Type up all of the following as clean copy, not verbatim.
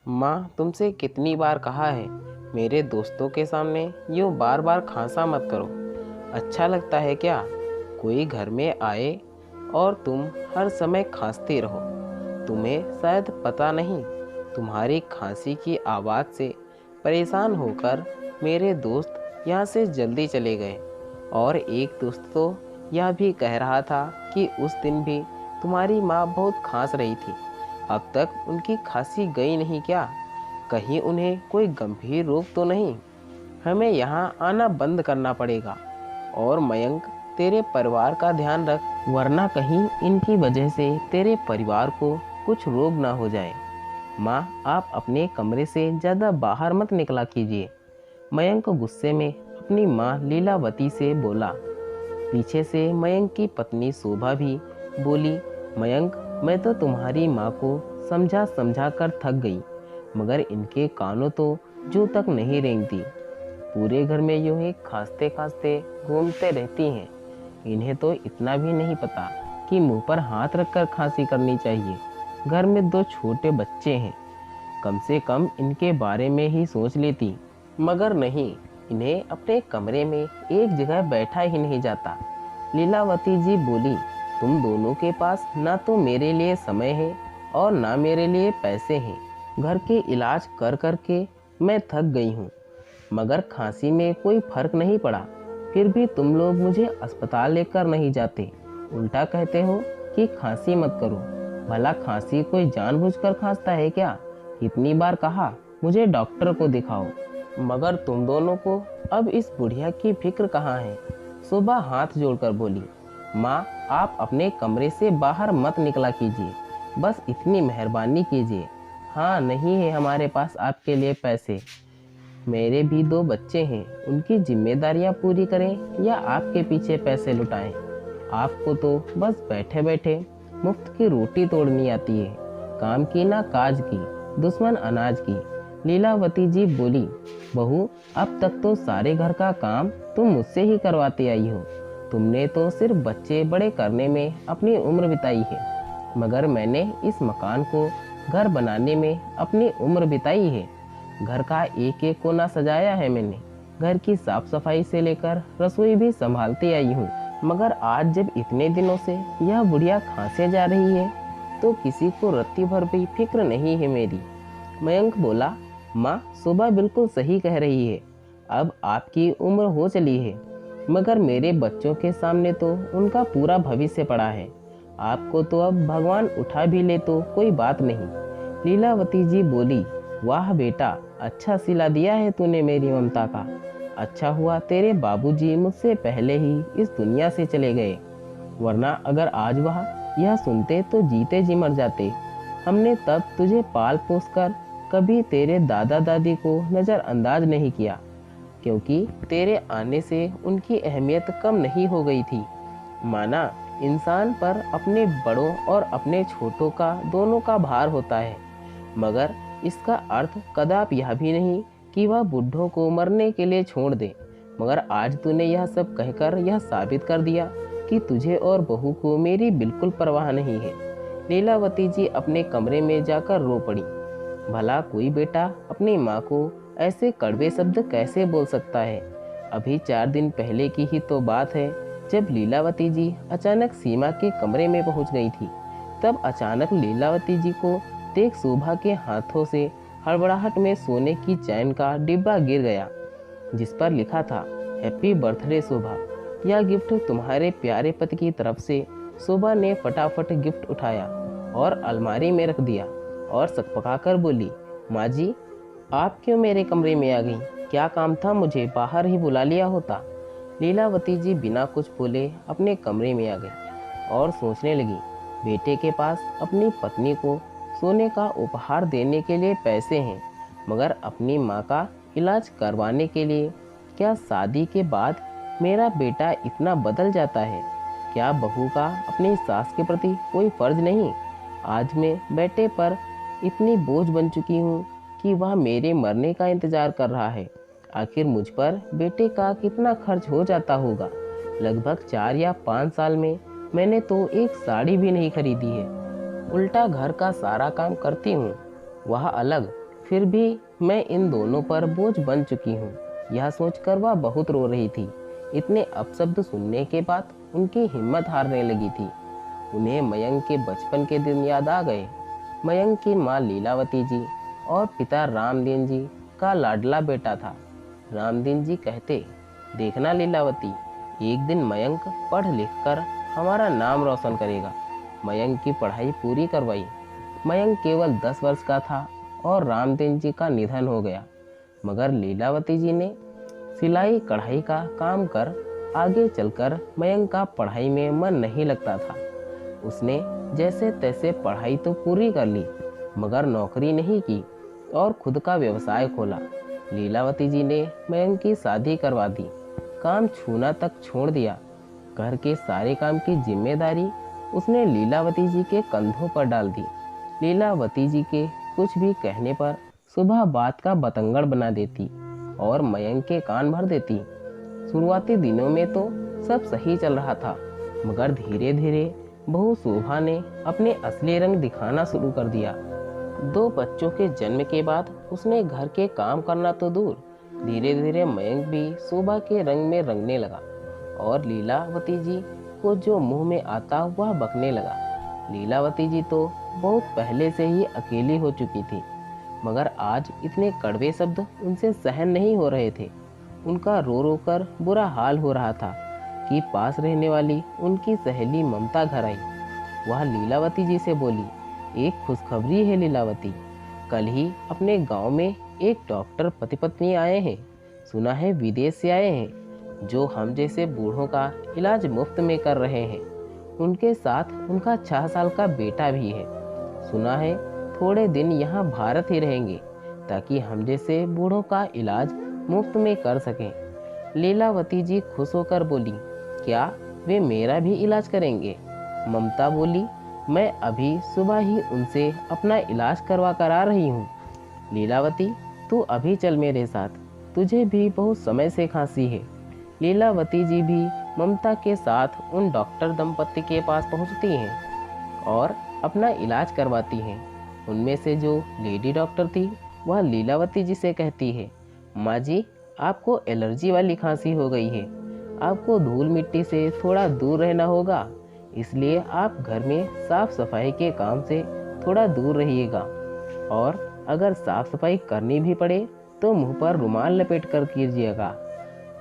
माँ तुमसे कितनी बार कहा है मेरे दोस्तों के सामने यूँ बार बार खांसा मत करो। अच्छा लगता है क्या कोई घर में आए और तुम हर समय खांसते रहो। तुम्हें शायद पता नहीं, तुम्हारी खांसी की आवाज़ से परेशान होकर मेरे दोस्त यहाँ से जल्दी चले गए। और एक दोस्त तो यह भी कह रहा था कि उस दिन भी तुम्हारी माँ बहुत खांस रही थी। अब तक उनकी खांसी गई नहीं क्या? कहीं उन्हें कोई गंभीर रोग तो नहीं? हमें यहाँ आना बंद करना पड़ेगा। और मयंक, तेरे परिवार का ध्यान रख, वरना कहीं इनकी वजह से तेरे परिवार को कुछ रोग ना हो जाए। माँ, आप अपने कमरे से ज़्यादा बाहर मत निकला कीजिए। मयंक गुस्से में अपनी माँ लीलावती से बोला। पीछे से मयंक की पत्नी शोभा भी बोली, मयंक, मैं तो तुम्हारी माँ को समझा समझा कर थक गई, मगर इनके कानों तो जू तक नहीं रेंगती। पूरे घर में यूं ही खांसते खांसते घूमते रहती हैं। इन्हें तो इतना भी नहीं पता कि मुंह पर हाथ रखकर खांसी करनी चाहिए। घर में दो छोटे बच्चे हैं, कम से कम इनके बारे में ही सोच लेती, मगर नहीं, इन्हें अपने कमरे में एक जगह बैठा ही नहीं जाता। लीलावती जी बोली, तुम दोनों के पास ना तो मेरे लिए समय है और ना मेरे लिए पैसे हैं। घर के इलाज कर कर के मैं थक गई हूँ, मगर खांसी में कोई फर्क नहीं पड़ा। फिर भी तुम लोग मुझे अस्पताल लेकर नहीं जाते, उल्टा कहते हो कि खांसी मत करो। भला खांसी कोई जानबूझकर खांसता है क्या? कितनी बार कहा मुझे डॉक्टर को दिखाओ, मगर तुम दोनों को अब इस बुढ़िया की फिक्र कहाँ है? सुबह हाथ जोड़कर बोली, माँ, आप अपने कमरे से बाहर मत निकला कीजिए, बस इतनी मेहरबानी कीजिए। हाँ, नहीं है हमारे पास आपके लिए पैसे। मेरे भी दो बच्चे हैं, उनकी जिम्मेदारियां पूरी करें या आपके पीछे पैसे लुटाएं? आपको तो बस बैठे बैठे मुफ्त की रोटी तोड़नी आती है, काम की ना काज की, दुश्मन अनाज की। लीलावती जी बोली, बहू, अब तक तो सारे घर का काम तुम मुझसे ही करवाती आई हो। तुमने तो सिर्फ बच्चे बड़े करने में अपनी उम्र बिताई है, मगर मैंने इस मकान को घर बनाने में अपनी उम्र बिताई है। घर का एक एक कोना सजाया है मैंने, घर की साफ सफाई से लेकर रसोई भी संभालती आई हूँ। मगर आज जब इतने दिनों से यह बुढ़िया खांसे जा रही है, तो किसी को रत्ती भर भी फिक्र नहीं है मेरी। मयंक बोला, माँ, सुबह बिल्कुल सही कह रही है। अब आपकी उम्र हो चली है, मगर मेरे बच्चों के सामने तो उनका पूरा भविष्य पड़ा है। आपको तो अब भगवान उठा भी ले तो कोई बात नहीं। लीलावती जी बोली, वाह बेटा, अच्छा सिला दिया है तूने मेरी ममता का। अच्छा हुआ तेरे बाबूजी मुझसे पहले ही इस दुनिया से चले गए, वरना अगर आज वह यह सुनते तो जीते जी मर जाते। हमने तब तुझे पाल पोस कर कभी तेरे दादा दादी को नज़रअंदाज नहीं किया, क्योंकि तेरे आने से उनकी अहमियत कम नहीं हो गई थी। माना, इंसान पर अपने बड़ों और अपने छोटों का दोनों का भार होता है, मगर इसका अर्थ कदापि यह भी नहीं कि वह बुढ़ों को मरने के लिए छोड़ दे। मगर आज तूने यह सब कहकर यह साबित कर दिया कि तुझे और बहू को मेरी बिल्कुल परवाह नहीं है। लीलावती जी अपने कमरे में जाकर रो पड़ी। भला कोई बेटा अपनी माँ को ऐसे कड़वे शब्द कैसे बोल सकता है? अभी 4 दिन पहले की ही तो बात है, जब लीलावती जी अचानक सीमा के कमरे में पहुंच गई थी। तब अचानक लीलावती जी को देख शोभा के हाथों से हड़बड़ाहट में सोने की चैन का डिब्बा गिर गया, जिस पर लिखा था, हैप्पी बर्थडे शोभा, यह गिफ्ट तुम्हारे प्यारे पति की तरफ से। शोभा ने फटाफट गिफ्ट उठाया और अलमारी में रख दिया और सकपकाकर बोली, माँ जी, आप क्यों मेरे कमरे में आ गई? क्या काम था? मुझे बाहर ही बुला लिया होता। लीलावती जी बिना कुछ बोले अपने कमरे में आ गई और सोचने लगी, बेटे के पास अपनी पत्नी को सोने का उपहार देने के लिए पैसे हैं, मगर अपनी माँ का इलाज करवाने के लिए क्या शादी के बाद मेरा बेटा इतना बदल जाता है? क्या बहू का अपनी सास के प्रति कोई फर्ज नहीं? आज मैं बेटे पर इतनी बोझ बन चुकी हूँ कि वह मेरे मरने का इंतजार कर रहा है। आखिर मुझ पर बेटे का कितना खर्च हो जाता होगा? लगभग 4 या 5 साल में मैंने तो एक साड़ी भी नहीं खरीदी है। उल्टा घर का सारा काम करती हूँ, वह अलग, फिर भी मैं इन दोनों पर बोझ बन चुकी हूँ, यह सोचकर वह बहुत रो रही थी। इतने अपशब्द सुनने के बाद उनकी हिम्मत हारने लगी थी। उन्हें मयंक के बचपन के दिन याद आ गए। मयंक की माँ लीलावती जी और पिता रामदीन जी का लाडला बेटा था। रामदीन जी कहते, देखना लीलावती, एक दिन मयंक पढ़ लिख कर हमारा नाम रोशन करेगा। मयंक की पढ़ाई पूरी करवाई। मयंक केवल 10 वर्ष का था और रामदीन जी का निधन हो गया। मगर लीलावती जी ने सिलाई कढ़ाई का काम कर आगे चलकर मयंक का पढ़ाई में मन नहीं लगता था। उसने जैसे तैसे पढ़ाई तो पूरी कर ली, मगर नौकरी नहीं की और खुद का व्यवसाय खोला। लीलावती जी ने मयंक की शादी करवा दी, काम छूना तक छोड़ दिया। घर के सारे काम की जिम्मेदारी उसने लीलावती जी के कंधों पर डाल दी। लीलावती जी के कुछ भी कहने पर सुबह बात का बतंगड़ बना देती और मयंक के कान भर देती। शुरुआती दिनों में तो सब सही चल रहा था, मगर धीरे धीरे बहू शोभा ने अपने असली रंग दिखाना शुरू कर दिया। 2 बच्चों के जन्म के बाद उसने घर के काम करना तो दूर, धीरे धीरे मयंक भी शोभा के रंग में रंगने लगा और लीलावती जी को जो मुंह में आता वह बकने लगा। लीलावती जी तो बहुत पहले से ही अकेली हो चुकी थी, मगर आज इतने कड़वे शब्द उनसे सहन नहीं हो रहे थे। उनका रो रो कर बुरा हाल हो रहा था कि पास रहने वाली उनकी सहेली ममता घर आई। वह लीलावती जी से बोली, एक खुशखबरी है लीलावती, कल ही अपने गांव में एक डॉक्टर पति पत्नी आए हैं। सुना है विदेश से आए हैं, जो हम जैसे बूढ़ों का इलाज मुफ्त में कर रहे हैं। उनके साथ उनका 6 साल का बेटा भी है। सुना है थोड़े दिन यहाँ भारत ही रहेंगे, ताकि हम जैसे बूढ़ों का इलाज मुफ्त में कर सकें। लीलावती जी खुश होकर बोली, क्या वे मेरा भी इलाज करेंगे? ममता बोली, मैं अभी सुबह ही उनसे अपना इलाज करवा कर आ रही हूँ। लीलावती, तू अभी चल मेरे साथ, तुझे भी बहुत समय से खांसी है। लीलावती जी भी ममता के साथ उन डॉक्टर दंपति के पास पहुँचती हैं और अपना इलाज करवाती हैं। उनमें से जो लेडी डॉक्टर थी वह लीलावती जी से कहती है, माँ जी, आपको एलर्जी वाली खांसी हो गई है, आपको धूल मिट्टी से थोड़ा दूर रहना होगा, इसलिए आप घर में साफ सफाई के काम से थोड़ा दूर रहिएगा, और अगर साफ सफाई करनी भी पड़े तो मुंह पर रुमाल लपेट कर कीजिएगा।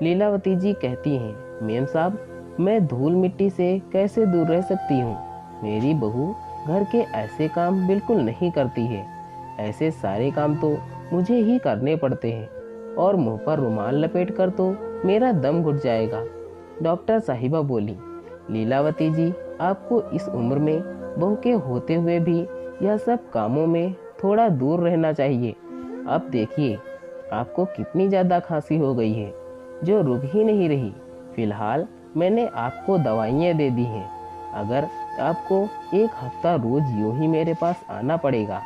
लीलावती जी कहती हैं, मेम साहब, मैं धूल मिट्टी से कैसे दूर रह सकती हूँ? मेरी बहू घर के ऐसे काम बिल्कुल नहीं करती है। ऐसे सारे काम तो मुझे ही करने पड़ते हैं और मुंह पर रुमाल लपेट कर तो मेरा दम घुट जाएगा। डॉक्टर साहिबा बोली, लीलावती जी, आपको इस उम्र में बहू के होते हुए भी यह सब कामों में थोड़ा दूर रहना चाहिए। अब देखिए आपको कितनी ज़्यादा खांसी हो गई है, जो रुक ही नहीं रही। फिलहाल मैंने आपको दवाइयाँ दे दी हैं। अगर आपको 1 हफ्ता रोज यूं ही मेरे पास आना पड़ेगा,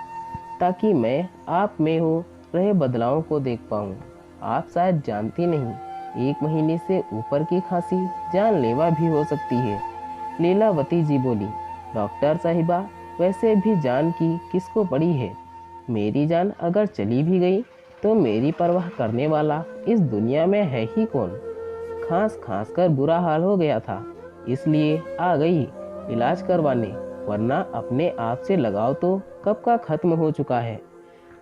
ताकि मैं आप में हो रहे बदलावों को देख पाऊँ। आप शायद जानती नहीं, 1 महीने से ऊपर की खांसी जानलेवा भी हो सकती है। लीलावती जी बोली, डॉक्टर साहिबा, वैसे भी जान की किसको पड़ी है? मेरी जान अगर चली भी गई तो मेरी परवाह करने वाला इस दुनिया में है ही कौन? खांस खांस कर बुरा हाल हो गया था, इसलिए आ गई इलाज करवाने, वरना अपने आप से लगाव तो कब का खत्म हो चुका है।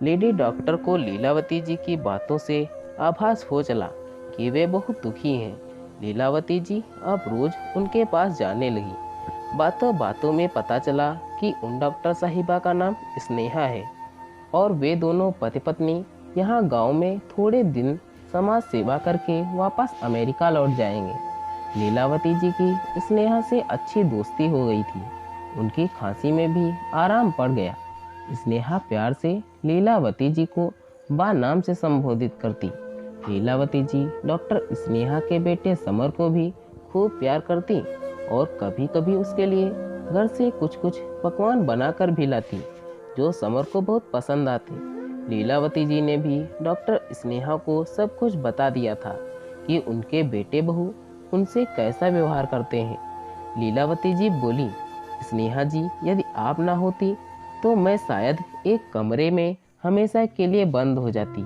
लेडी डॉक्टर को लीलावती जी की बातों से आभास हो चला कि वे बहुत दुखी हैं। लीलावती जी अब रोज उनके पास जाने लगी। बातों बातों में पता चला कि उन डॉक्टर साहिबा का नाम स्नेहा है और वे दोनों पति पत्नी यहाँ गांव में थोड़े दिन समाज सेवा करके वापस अमेरिका लौट जाएंगे। लीलावती जी की स्नेहा से अच्छी दोस्ती हो गई थी। उनकी खांसी में भी आराम पड़ गया। स्नेहा प्यार से लीलावती जी को बा नाम से संबोधित करती। लीलावती जी डॉक्टर स्नेहा के बेटे समर को भी खूब प्यार करती और कभी कभी उसके लिए घर से कुछ कुछ पकवान बनाकर भी लाती, जो समर को बहुत पसंद आते। लीलावती जी ने भी डॉक्टर स्नेहा को सब कुछ बता दिया था कि उनके बेटे बहू उनसे कैसा व्यवहार करते हैं। लीलावती जी बोली, स्नेहा जी, यदि आप ना होती तो मैं शायद एक कमरे में हमेशा के लिए बंद हो जाती,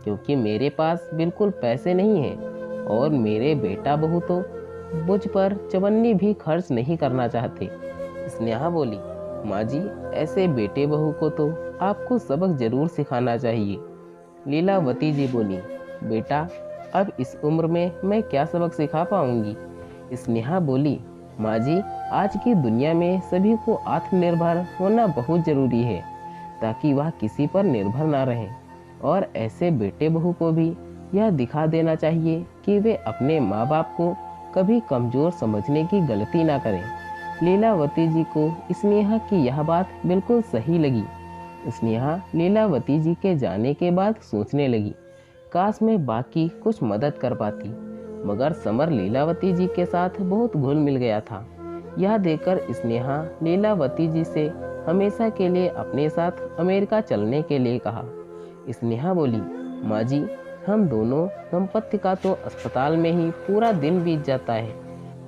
क्योंकि मेरे पास बिल्कुल पैसे नहीं हैं और मेरे बेटा बहू तो मुझ पर चवन्नी भी खर्च नहीं करना चाहते। स्नेहा बोली, माँ जी, ऐसे बेटे बहू को तो आपको सबक जरूर सिखाना चाहिए। लीलावती जी बोली, बेटा, अब इस उम्र में मैं क्या सबक सिखा पाऊंगी। स्नेहा बोली, माँ जी, आज की दुनिया में सभी को आत्मनिर्भर होना बहुत जरूरी है, ताकि वह किसी पर निर्भर ना रहे। और ऐसे बेटे बहू को भी यह दिखा देना चाहिए कि वे अपने माँ बाप को कभी कमज़ोर समझने की गलती ना करें। लीलावती जी को स्नेहा की यह बात बिल्कुल सही लगी। स्नेहा लीलावती जी के जाने के बाद सोचने लगी, काश मैं बाकी कुछ मदद कर पाती। मगर समर लीलावती जी के साथ बहुत घुल मिल गया था। यह देखकर स्नेहा लीलावती जी से हमेशा के लिए अपने साथ अमेरिका चलने के लिए कहा। स्नेहा बोली, माँ जी, हम दोनों दंपत्ति का तो अस्पताल में ही पूरा दिन बीत जाता है।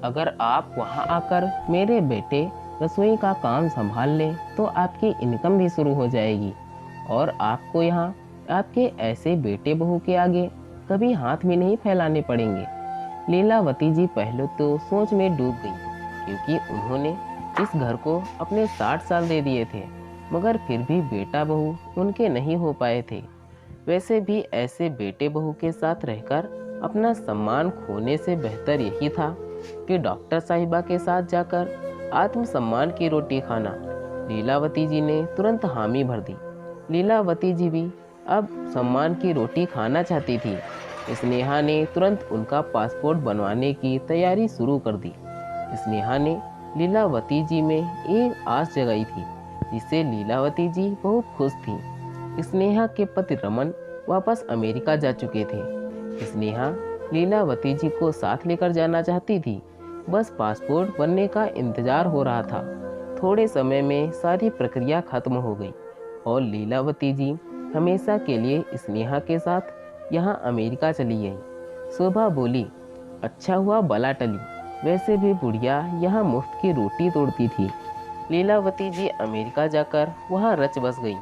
अगर आप वहाँ आकर मेरे बेटे रसोई का काम संभाल लें तो आपकी इनकम भी शुरू हो जाएगी और आपको यहाँ आपके ऐसे बेटे बहू के आगे कभी हाथ भी नहीं फैलाने पड़ेंगे। लीलावती जी पहले तो सोच में डूब गई, क्योंकि उन्होंने इस घर को अपने 60 साल दे दिए थे, मगर फिर भी बेटा बहू उनके नहीं हो पाए थे। वैसे भी ऐसे बेटे बहू के साथ रहकर अपना सम्मान खोने से बेहतर यही था कि डॉक्टर साहिबा के साथ जाकर आत्मसम्मान की रोटी खाना। लीलावती जी ने तुरंत हामी भर दी। लीलावती जी भी अब सम्मान की रोटी खाना चाहती थी। स्नेहा ने तुरंत उनका पासपोर्ट बनवाने की तैयारी शुरू कर दी। स्नेहा ने लीलावती जी में एक आस जगाई थी, जिससे लीलावती जी बहुत खुश थी। स्नेहा के पति रमन वापस अमेरिका जा चुके थे। स्नेहा लीलावती जी को साथ लेकर जाना चाहती थी, बस पासपोर्ट बनने का इंतजार हो रहा था। थोड़े समय में सारी प्रक्रिया खत्म हो गई और लीलावती जी हमेशा के लिए स्नेहा के साथ यहाँ अमेरिका चली गई। शोभा बोली, अच्छा हुआ बला टली, वैसे भी बुढ़िया यहाँ मुफ्त की रोटी तोड़ती थी। लीलावती जी अमेरिका जाकर वहाँ रच बस गई।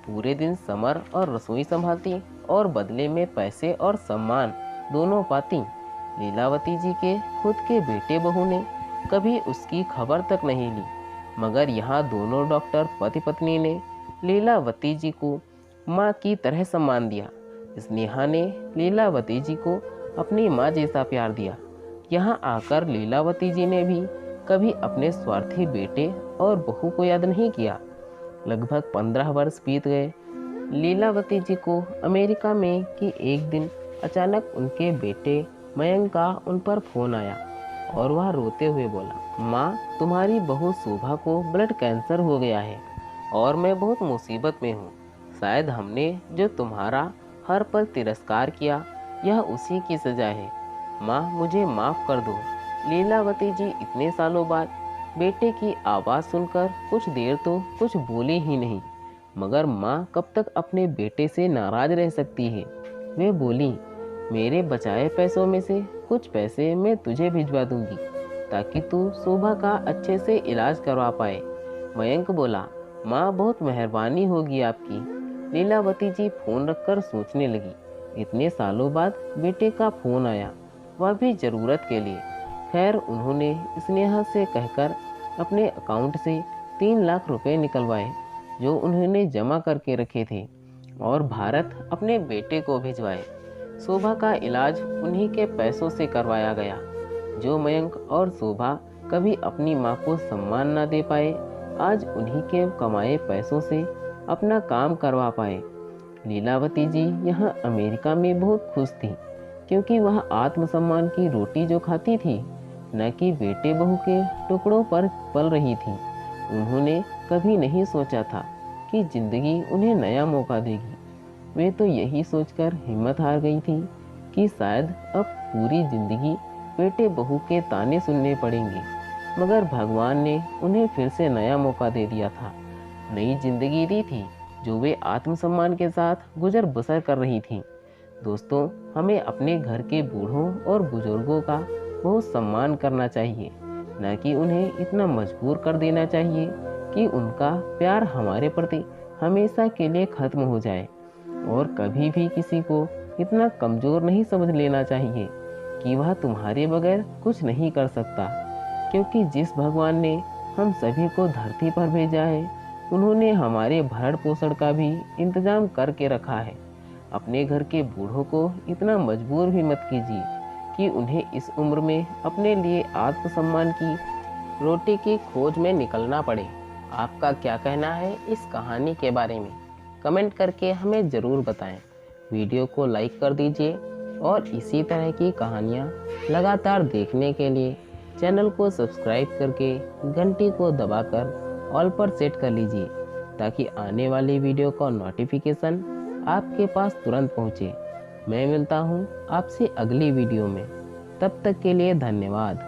पूरे दिन समर और रसोई संभालती और बदले में पैसे और सम्मान दोनों पाती। लीलावती जी के खुद के बेटे बहू ने कभी उसकी खबर तक नहीं ली, मगर यहाँ दोनों डॉक्टर पति पत्नी ने लीलावती जी को माँ की तरह सम्मान दिया। स्नेहा ने लीलावती जी को अपनी माँ जैसा प्यार दिया। यहाँ आकर लीलावती जी ने भी कभी अपने स्वार्थी बेटे और बहू को याद नहीं किया। लगभग 15 वर्ष बीत गए। लीलावती जी को अमेरिका में कि एक दिन अचानक उनके बेटे मयंक का उन पर फोन आया और वह रोते हुए बोला, माँ, तुम्हारी बहू शोभा को ब्लड कैंसर हो गया है और मैं बहुत मुसीबत में हूँ। शायद हमने जो तुम्हारा हर पल तिरस्कार किया, यह उसी की सजा है। माँ, मुझे माफ़ कर दो। लीलावती जी इतने सालों बाद बेटे की आवाज़ सुनकर कुछ देर तो कुछ बोले ही नहीं, मगर माँ कब तक अपने बेटे से नाराज़ रह सकती है। वे बोली, मेरे बचाए पैसों में से कुछ पैसे मैं तुझे भिजवा दूंगी, ताकि तू शोभा का अच्छे से इलाज करवा पाए। मयंक बोला, माँ, बहुत मेहरबानी होगी आपकी। लीलावती जी फ़ोन रखकर सोचने लगी। इतने सालों बाद बेटे का फ़ोन आया, वह भी ज़रूरत के लिए। खैर, उन्होंने स्नेहा से कहकर अपने अकाउंट से 3 लाख रुपए निकलवाए, जो उन्होंने जमा करके रखे थे, और भारत अपने बेटे को भिजवाए। शोभा का इलाज उन्हीं के पैसों से करवाया गया। जो मयंक और शोभा कभी अपनी माँ को सम्मान न दे पाए, आज उन्हीं के कमाए पैसों से अपना काम करवा पाए। लीलावती जी यहाँ अमेरिका में बहुत खुश थी, क्योंकि वह आत्मसम्मान की रोटी जो खाती थी, न कि बेटे बहू के टुकड़ों पर पल रही थी। उन्होंने कभी नहीं सोचा था कि जिंदगी उन्हें नया मौका देगी। वे तो यही सोचकर हिम्मत हार गई थी कि शायद अब पूरी जिंदगी बेटे बहू के ताने सुनने पड़ेंगे, मगर भगवान ने उन्हें फिर से नया मौका दे दिया था, नई जिंदगी दी थी, जो वे आत्मसम्मान के साथ गुजर बसर कर रही थीं। दोस्तों, हमें अपने घर के बूढ़ों और बुजुर्गों का बहुत सम्मान करना चाहिए, न कि उन्हें इतना मजबूर कर देना चाहिए कि उनका प्यार हमारे प्रति हमेशा के लिए खत्म हो जाए। और कभी भी किसी को इतना कमज़ोर नहीं समझ लेना चाहिए कि वह तुम्हारे बगैर कुछ नहीं कर सकता, क्योंकि जिस भगवान ने हम सभी को धरती पर भेजा है, उन्होंने हमारे भरण पोषण का भी इंतजाम करके रखा है। अपने घर के बूढ़ों को इतना मजबूर भी मत कीजिए कि उन्हें इस उम्र में अपने लिए आत्मसम्मान की रोटी की खोज में निकलना पड़े। आपका क्या कहना है इस कहानी के बारे में? कमेंट करके हमें ज़रूर बताएं। वीडियो को लाइक कर दीजिए और इसी तरह की कहानियाँ लगातार देखने के लिए चैनल को सब्सक्राइब करके घंटी को दबाकर ऑल पर सेट कर लीजिए, ताकि आने वाली वीडियो का नोटिफिकेशन आपके पास तुरंत पहुँचे। मैं मिलता हूँ आपसे अगली वीडियो में। तब तक के लिए धन्यवाद।